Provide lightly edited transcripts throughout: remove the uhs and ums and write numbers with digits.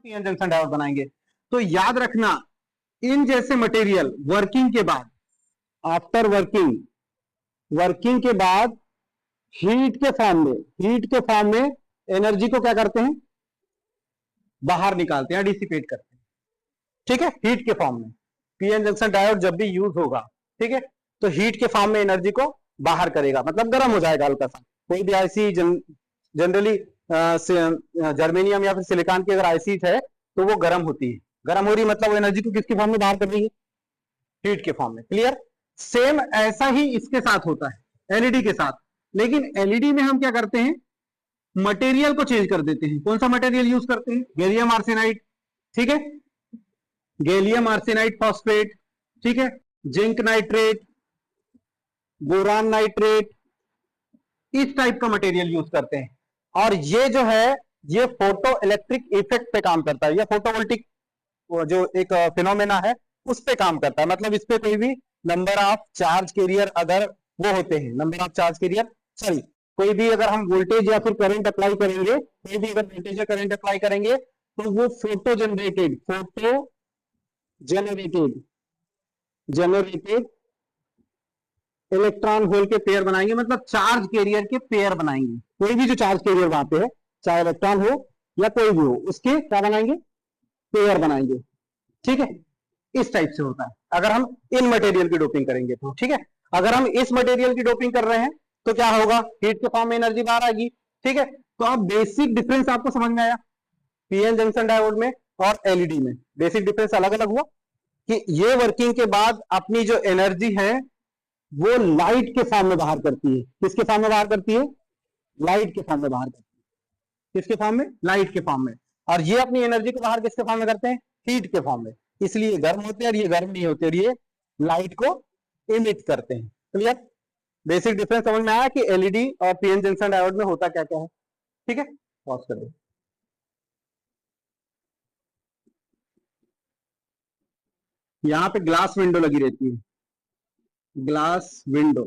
PN junction diode बनाएंगे। तो याद रखना, इन जैसे मटेरियल वर्किंग के बाद, आफ्टर वर्किंग के बाद हीट के फॉर्म में एनर्जी को क्या करते हैं, बाहर निकालते हैं, डिसिपेट करते हैं। ठीक है, हीट के फॉर्म में पीएन जंक्शन डायोड जब भी यूज होगा, ठीक है, तो हीट के फॉर्म में एनर्जी को बाहर करेगा, मतलब गर्म हो जाएगा हल्का सा। कोई भी आईसी जनरली जर्मेनियम या फिर सिलिकॉन की अगर आईसी है तो वो गर्म होती है, गर्म हो रही मतलब वो एनर्जी को किसके फॉर्म में बाहर कर रही है, हीट के फॉर्म में। क्लियर। सेम ऐसा ही इसके साथ होता है एलईडी के साथ, लेकिन एलईडी में हम क्या करते हैं, मटेरियल को चेंज कर देते हैं। कौन सा मटेरियल यूज करते हैं, गैलियम आर्सेनाइड, ठीक है, गैलियम आर्सेनाइड फॉस्फेट, ठीक है, जिंक नाइट्रेट, बोरान नाइट्रेट, इस टाइप का मटेरियल यूज करते हैं। और ये जो है ये फोटो इलेक्ट्रिक इफेक्ट पे काम करता है, या फोटोवोल्टिक जो एक फिनोमेना है उस पे काम करता है। मतलब इस पे कोई भी नंबर ऑफ चार्ज कैरियर अगर वो होते हैं, number of charge carrier sorry, कोई भी अगर हम वोल्टेज या फिर करंट अप्लाई करेंगे, कोई भी अगर वोल्टेज या करंट अप्लाई करेंगे तो वो फोटो जनरेटेड इलेक्ट्रॉन होल के पेयर बनाएंगे, मतलब चार्ज कैरियर के पेयर बनाएंगे। कोई भी जो चार्ज कैरियर वहां पे है, चाहे इलेक्ट्रॉन हो या कोई भी हो, उसके क्या बनाएंगे, पेयर बनाएंगे। ठीक है, इस टाइप से होता है अगर हम इन मटेरियल की डोपिंग करेंगे तो। ठीक है, अगर हम इस मटेरियल की डोपिंग कर रहे हैं तो क्या होगा, हीट के फॉर्म में एनर्जी बाहर आएगी। ठीक है, तो अब बेसिक डिफरेंस आपको समझ में आया पीएन जंक्शन डायोड में और एलईडी में। बेसिक डिफरेंस अलग अलग हुआ कि ये वर्किंग के बाद अपनी जो एनर्जी है वो लाइट के फॉर्म में बाहर करती है। किसके फॉर्म में बाहर करती है, लाइट के फॉर्म में बाहर करती है। किसके फॉर्म में, लाइट के फॉर्म में। और ये अपनी एनर्जी को बाहर किसके फॉर्म में करते हैं, हीट के फॉर्म में। इसलिए गर्म होते हैं और ये गर्म नहीं होते, और ये लाइट को इमिट करते हैं। क्लियर, बेसिक डिफरेंस समझ में आया कि एलईडी और पीएन जंक्शन डायोड में होता क्या क्या है। ठीक है, पॉज कर दो। यहां पे ग्लास विंडो लगी रहती है, ग्लास विंडो,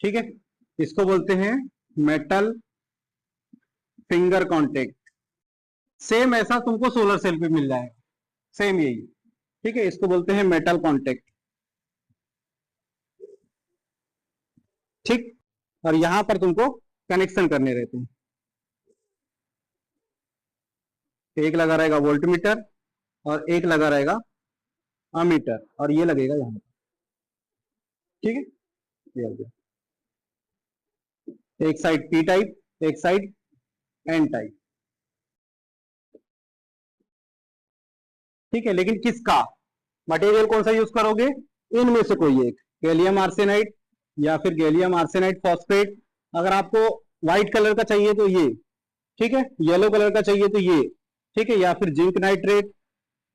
ठीक है, इसको बोलते हैं मेटल फिंगर कॉन्टेक्ट। सेम ऐसा तुमको सोलर सेल पे मिल जाएगा, सेम यही। ठीक है, इसको बोलते हैं मेटल कॉन्टेक्ट। ठीक, और यहां पर तुमको कनेक्शन करने रहते हैं। एक लगा रहेगा वोल्टमीटर और एक लगा रहेगा अमीटर, और ये लगेगा यहां पर। ठीक है, ये हो गया, एक साइड पी टाइप, एक साइड एन टाइप। ठीक है, लेकिन किसका मटेरियल कौन सा यूज करोगे, इनमें से कोई एक, गैलियम आर्सेनाइड या फिर गैलियम आर्सेनाइड फॉस्फेट। अगर आपको व्हाइट कलर का चाहिए तो ये, ठीक है, येलो कलर का चाहिए तो ये, ठीक है, या फिर जिंक नाइट्रेट,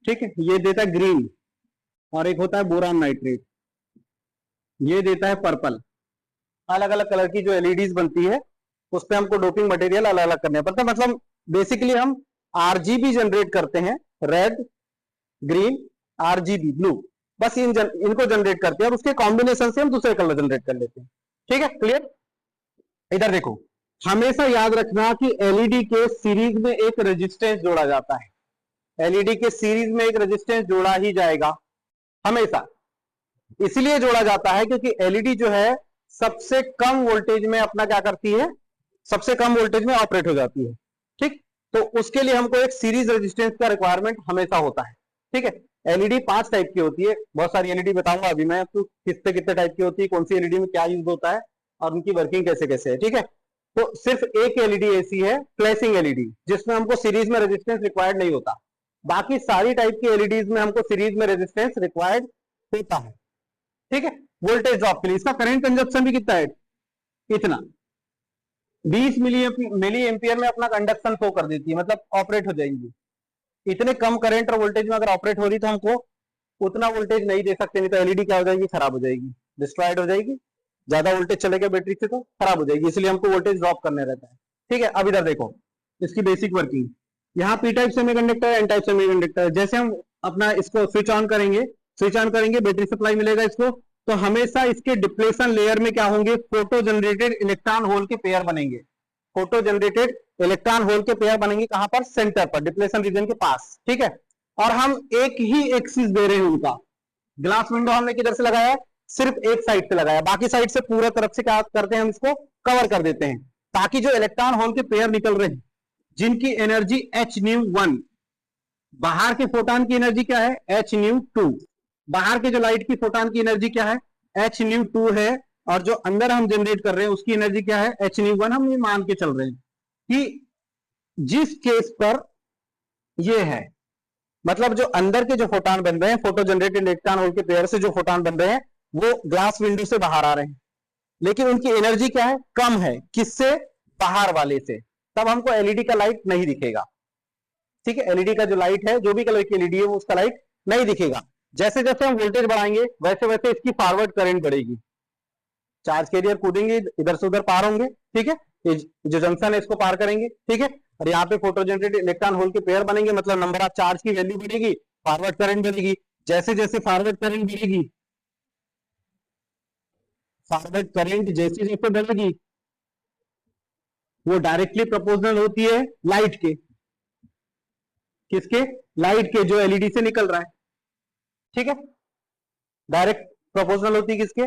ठीक है, ये देता है ग्रीन, और एक होता है बोरान नाइट्रेट, ये देता है पर्पल। अलग अलग कलर की जो एलईडीज बनती है उस पर हमको डोपिंग मटेरियल अलग अलग करने पड़ता है। मतलब बेसिकली हम आरजीबी जनरेट करते हैं, रेड ग्रीन आरजीबी ब्लू, बस इनको जनरेट करते हैं और उसके कॉम्बिनेशन से हम दूसरे कलर जनरेट कर लेते हैं। ठीक है, क्लियर। इधर देखो, हमेशा याद रखना कि एलईडी के सीरीज में एक रेजिस्टेंस जोड़ा जाता है, एलईडी के सीरीज में एक रेजिस्टेंस जोड़ा ही जाएगा हमेशा। इसलिए जोड़ा जाता है क्योंकि एलईडी जो है सबसे कम वोल्टेज में अपना क्या करती है, सबसे कम वोल्टेज में ऑपरेट हो जाती है। ठीक, तो उसके लिए हमको एक सीरीज रेजिस्टेंस का रिक्वायरमेंट हमेशा होता है। ठीक है, एलईडी 5 टाइप की होती है, बहुत सारी एलईडी बताऊंगा अभी मैं आपको कितने कितने टाइप की होती है, कौन सी एलईडी में क्या यूज होता है और उनकी वर्किंग कैसे कैसे है। ठीक है, तो सिर्फ एक एलईडी ऐसी है फ्लैशिंग एलईडी जिसमें हमको सीरीज में रेजिस्टेंस रिक्वायर्ड नहीं होता, बाकी सारी टाइप की एलईडीज में हमको सीरीज में रेजिस्टेंस रिक्वायर्ड होता है। ठीक है, वोल्टेज ड्रॉप के लिए इसका करंट कंजप्शन भी कितना है, इतना 20 मिली एम्पियर में अपना कंडक्शन शो कर देती है, मतलब ऑपरेट हो जाएंगी। इतने कम करंट और वोल्टेज में अगर ऑपरेट हो रही तो हमको उतना वोल्टेज नहीं दे सकते, नहीं तो एलईडी क्या हो जाएगी, खराब हो जाएगी, डिस्ट्रॉयड हो जाएगी। ज्यादा वोल्टेज चलेगा बैटरी से तो खराब हो जाएगी, इसलिए हमको वोल्टेज ड्रॉप करने रहता है। ठीक है, अब इधर देखो इसकी बेसिक वर्किंग। यहाँ P type semiconductor, N type semiconductor. जैसे हम अपना इसको स्विच ऑन करेंगे बैटरी सप्लाई मिलेगा इसको, तो हमेशा इसके डिप्लेशन लेयर में क्या होंगे, फोटो जनरेटेड इलेक्ट्रॉन होल के पेयर बनेंगे। फोटो जनरेटेड इलेक्ट्रॉन होल के पेयर बनेंगे कहां पर, सेंटर पर, डिप्लेशन रीजन के पास, ठीक है। और हम एक ही एक्सिस दे रहे हैं उनका। ग्लास विंडो हमने किधर से लगाया, सिर्फ एक साइड से लगाया, बाकी साइड से पूरा तरफ से क्या करते हैं, हम इसको कवर कर देते हैं, ताकि जो इलेक्ट्रॉन होल के पेयर निकल रहे हैं जिनकी एनर्जी h-1, बाहर के फोटोन की एनर्जी क्या है, h-2, बाहर के जो लाइट की फोटोन की एनर्जी क्या है, h-2 है, और जो अंदर हम जनरेट कर रहे हैं उसकी एनर्जी क्या है, h-1। हम ये मान के चल रहे हैं कि जिस केस पर ये है, मतलब जो अंदर के जो फोटोन बन रहे हैं, फोटो जनरेटेड इलेक्ट्रॉन होल के पेयर से जो फोटोन बन रहे हैं वो ग्लास विंडो से बाहर आ रहे हैं, लेकिन उनकी एनर्जी क्या है, कम है, किससे, बाहर वाले से, तब हमको एलईडी का लाइट नहीं दिखेगा, ठीक है। एलईडी का जो लाइट है, जो भी कलर की एलईडी है, वो उसका लाइट नहीं दिखेगा। जैसे जैसे हम वोल्टेज बढ़ाएंगे वैसे वैसे इसकी फॉरवर्ड करंट बढ़ेगी, चार्ज कैरियर कूदेंगे, इधर से उधर पार होंगे, ठीक है, जो जंक्शन है इसको पार करेंगे, ठीक है, और यहाँ पे फोटो जनरेटेड इलेक्ट्रॉन होल के पेयर बनेंगे, मतलब नंबर ऑफ चार्ज की वैल्यू बढ़ेगी, फॉरवर्ड करंट बढ़ेगी। जैसे जैसे फॉरवर्ड करंट बढ़ेगी, फॉरवर्ड करंट जैसे जैसे बढ़ेगी वो डायरेक्टली प्रोपोर्शनल होती है लाइट के, किसके, लाइट के, जो एलईडी से निकल रहा है, ठीक है, डायरेक्ट प्रोपोर्शनल होती है किसके,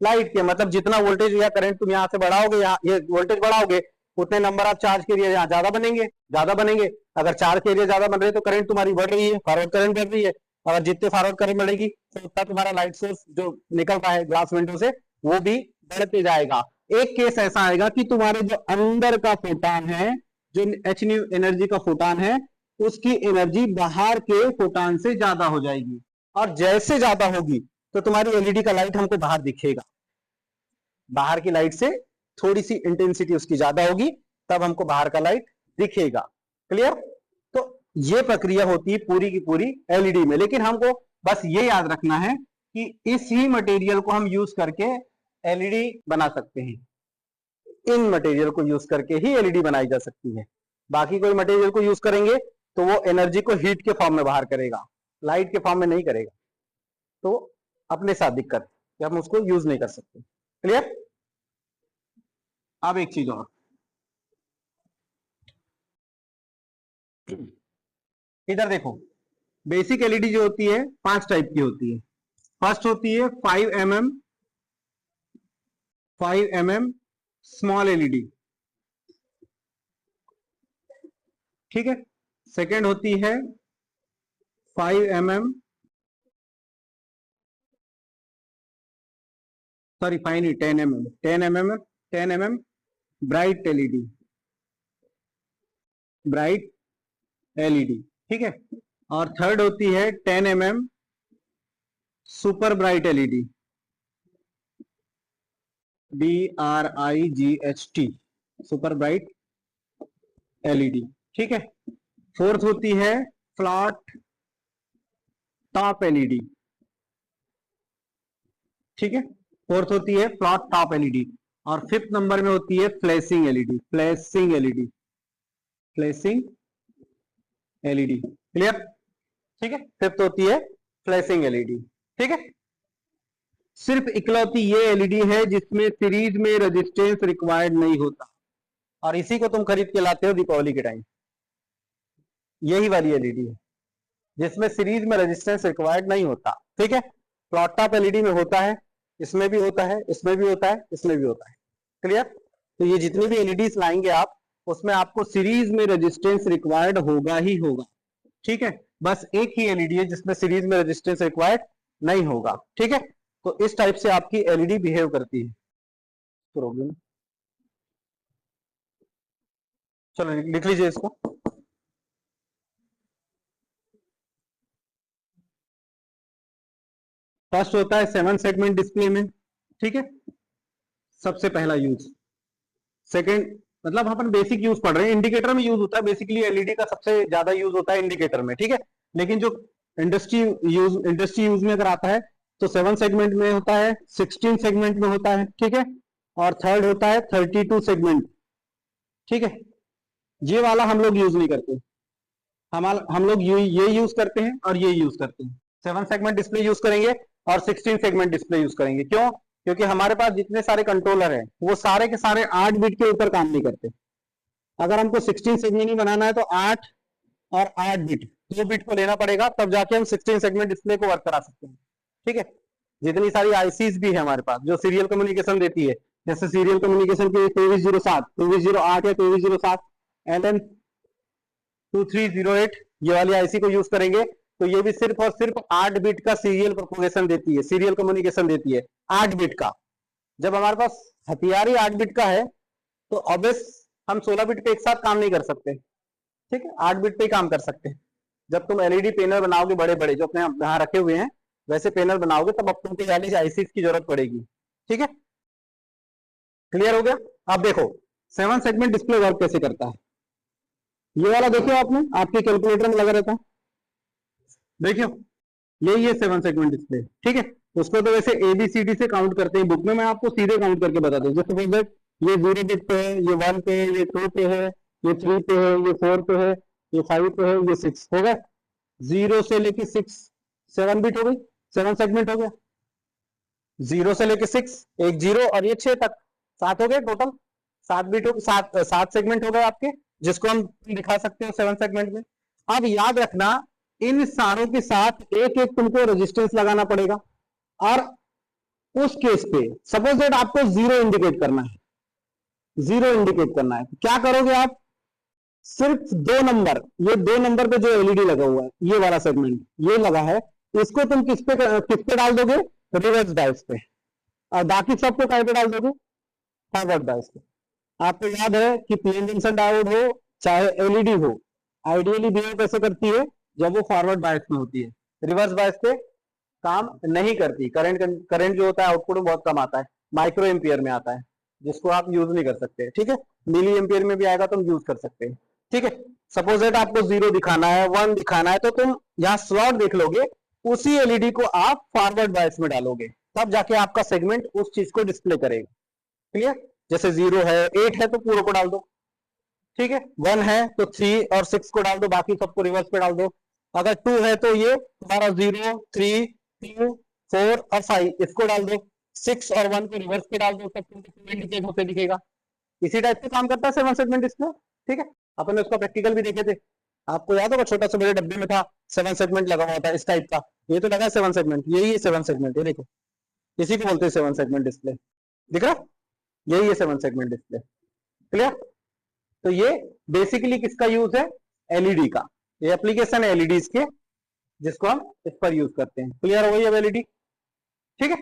लाइट के। मतलब जितना वोल्टेज या करंट तुम यहां से बढ़ाओगे, ये वोल्टेज बढ़ाओगे, उतने नंबर ऑफ चार्ज के एरिया यहाँ ज्यादा बनेंगे। अगर चार्ज के एरिया ज्यादा बन रहे हैं तो करंट तुम्हारी बढ़ रही है, फॉरवर्ड करंट बढ़ रही है। अगर जितने फॉरवर्ड करंट बढ़ेगी तो उतना तुम्हारा लाइट सोर्स जो निकल रहा है ग्लास विंडो से वो भी बढ़ते जाएगा। एक केस ऐसा आएगा कि तुम्हारे जो अंदर का फोटोन है, जो h-nu एनर्जी का फोटोन है, उसकी एनर्जी बाहर के फोटोन से ज्यादा हो जाएगी, और जैसे ज्यादा होगी तो तुम्हारी एलईडी का लाइट हमको बाहर दिखेगा, बाहर की लाइट से थोड़ी सी इंटेंसिटी उसकी ज्यादा होगी, तब हमको बाहर का लाइट दिखेगा। क्लियर? तो ये प्रक्रिया होती है पूरी की पूरी एलईडी में। लेकिन हमको बस ये याद रखना है कि इस ही मटेरियल को हम यूज करके एलईडी बना सकते हैं, इन मटेरियल को यूज करके ही एलईडी बनाई जा सकती है। बाकी कोई मटेरियल को यूज करेंगे तो वो एनर्जी को हीट के फॉर्म में बाहर करेगा, लाइट के फॉर्म में नहीं करेगा, तो अपने साथ दिक्कत कि हम उसको यूज नहीं कर सकते। क्लियर? अब एक चीज और, इधर देखो, बेसिक एलईडी जो होती है 5 टाइप की होती है। फर्स्ट होती है 5 mm स्मॉल एलईडी, ठीक है। सेकेंड होती है 5 mm, सॉरी 5 नहीं, 10 mm ब्राइट एलईडी, ठीक है। और थर्ड होती है 10 mm super bright LED, BRIGHT, super bright LED, ठीक है। फोर्थ होती है फ्लैट टॉप एलईडी, ठीक है, फोर्थ होती है फ्लैट टॉप एलईडी। और फिफ्थ नंबर में होती है फ्लैशिंग एलईडी, क्लियर? ठीक है, फिफ्थ होती है फ्लैशिंग एलईडी, ठीक है। सिर्फ इकलौती ये एलईडी है जिसमें सीरीज में रेजिस्टेंस रिक्वायर्ड नहीं होता, और इसी को तुम खरीद के लाते हो दीपावली के टाइम। यही वाली एलईडी है जिसमें सीरीज में रेजिस्टेंस रिक्वायर्ड नहीं होता, ठीक है। फ्लैट टॉप एलईडी में होता है, इसमें भी होता है, इसमें भी होता है, इसमें भी होता है, क्लियर? तो ये जितनी भी एलईडीज लाएंगे आप, उसमें आपको सीरीज में रेजिस्टेंस रिक्वायर्ड होगा ही होगा, ठीक है। बस एक ही एलईडी है जिसमें सीरीज में रेजिस्टेंस रिक्वायर्ड नहीं होगा, ठीक है। तो इस टाइप से आपकी एलईडी बिहेव करती है। प्रॉब्लम, चलो लिख लीजिए इसको। फर्स्ट होता है 7 सेगमेंट डिस्प्ले में, ठीक है, सबसे पहला यूज। सेकंड, मतलब अपन बेसिक यूज पढ़ रहे हैं, इंडिकेटर में यूज होता है बेसिकली, एलईडी का सबसे ज्यादा यूज होता है इंडिकेटर में, ठीक है। लेकिन जो इंडस्ट्री यूज में अगर आता है तो 7 सेगमेंट में होता है, 16 सेगमेंट में होता है, ठीक है। और थर्ड होता है 32 सेगमेंट, ठीक है। ये वाला हम लोग यूज नहीं करते, हम लोग ये यूज करते हैं और ये यूज करते हैं। 7 सेगमेंट डिस्प्ले यूज करेंगे और 16 सेगमेंट डिस्प्ले यूज करेंगे। क्यों? क्योंकि हमारे पास जितने सारे कंट्रोलर हैं वो सारे के सारे 8 बिट के ऊपर काम नहीं करते। अगर हमको 16 सेगमेंट ही बनाना है तो 8 और 8 बिट 2 बिट को लेना पड़ेगा, तब जाके हम 16 सेगमेंट डिस्प्ले को वर्क करा सकते हैं। ठीक है, जितनी सारी आईसीज भी है हमारे पास जो सीरियल कम्युनिकेशन देती है, जैसे सीरियल कम्युनिकेशन के 2307, 2308 या 2307 LN 2308 ये वाली आईसी को यूज करेंगे तो ये भी सिर्फ और सिर्फ 8 बिट का सीरियल प्रोपोगेशन देती है, सीरियल कम्युनिकेशन देती है 8 बिट का। जब हमारे पास हथियार ही 8 बिट का है तो ऑब्वियस हम 16 बिट पे एक साथ काम नहीं कर सकते। ठीक है, 8 बिट पे ही काम कर सकते हैं। जब तुम एलईडी पैनल बनाओगे बड़े बड़े जो अपने यहाँ रखे हुए हैं वैसे पैनल बनाओगे तब अब तुमको वाली आईसीज की जरूरत पड़ेगी। ठीक है, क्लियर हो गया। अब देखो 7 सेगमेंट डिस्प्ले वर्क कैसे करता है। ये वाला देखियो आपने आपके कैलकुलेटर में लगा रहता है, देखियो यही है 7 सेगमेंट डिस्प्ले। ठीक है, उसको तो वैसे ABCD से काउंट करते हैं बुक में, मैं आपको सीधे काउंट करके बता दूं। जैसे ये 0 बिट पे है, ये 1 पे है, ये 2 पे है, ये 3 पे है, ये 4 पे है, ये 5 पे है, ये 6 हो गया। 0 से लेके 6 7 बिट हो गई, 7 सेगमेंट हो गया। 0 से लेके 6 एक 0 और ये 6 तक 7 हो गए, टोटल 7 बिट हो, 7 सेगमेंट हो गए आपके, जिसको हम दिखा सकते हो 7 सेगमेंट में। अब याद रखना इन सारों के साथ एक एक तुमको रेजिस्टेंस लगाना पड़ेगा, और उस केस पे सपोज दैट आपको 0 इंडिकेट करना है, 0 इंडिकेट करना है, क्या करोगे आप, सिर्फ 2 नंबर, ये 2 नंबर पे जो एलईडी लगा हुआ है ये वाला सेगमेंट ये लगा है, इसको तुम किस पे डाल दोगे, रिवर्स बायस पे, और बाकी सबको क्या पे डाल दोगे, फॉरवर्ड बायस पे। आपको याद है कि पीएन जंक्शन डायोड हो चाहे एलईडी हो, आइडियली बिहेव कैसे करती है, जब वो फॉरवर्ड बायस में होती है, रिवर्स बायस पे काम नहीं करती। करंट जो होता है आउटपुट में बहुत कम आता है, माइक्रो एम्पियर में आता है, जिसको आप यूज नहीं कर सकते। ठीक है, मिली एम्पियर में भी आएगा तो हम यूज कर सकते हैं। ठीक है, सपोज दैट आपको 0 दिखाना है, 1 दिखाना है, तो तुम यहाँ स्लॉट देख लोगे, उसी एलईडी को आप फॉरवर्ड बायस में डालोगे, तब जाके आपका सेगमेंट उस चीज को डिस्प्ले करेगा। क्लियर, जैसे 0 है 8 है तो पूरे को डाल दो, ठीक है, 1 है तो 3 और 6 को डाल दो, बाकी सबको रिवर्स पे डाल दो। अगर 2 है तो ये तुम्हारा 0 3 2 4 और 5 इसको डाल दो, 6 और 1 को रिवर्स पे डाल दो, तब तुमको इंडिकेट होते दिखेगा। इसी टाइप से काम करता है 7 सेगमेंट डिस्प्ले। ठीक है, अपन ने उसका प्रैक्टिकल भी देखे थे, आपको याद होगा, छोटा सा मेरे डब्बे में था 7 सेगमेंट लगा हुआ था इस टाइप का, ये तो लगा 7 सेगमेंट, यही है 7 सेगमेंट, ये देखो इसी को बोलते हैं 7 सेगमेंट डिस्प्ले, दिख रहा, यही है 7 सेगमेंट डिस्प्ले। क्लियर, तो ये बेसिकली किसका यूज है, एलईडी का, ये एप्लीकेशन है एलईडीज के जिसको हम इस पर यूज करते हैं। क्लियर हो गई अब एलईडी। ठीक है,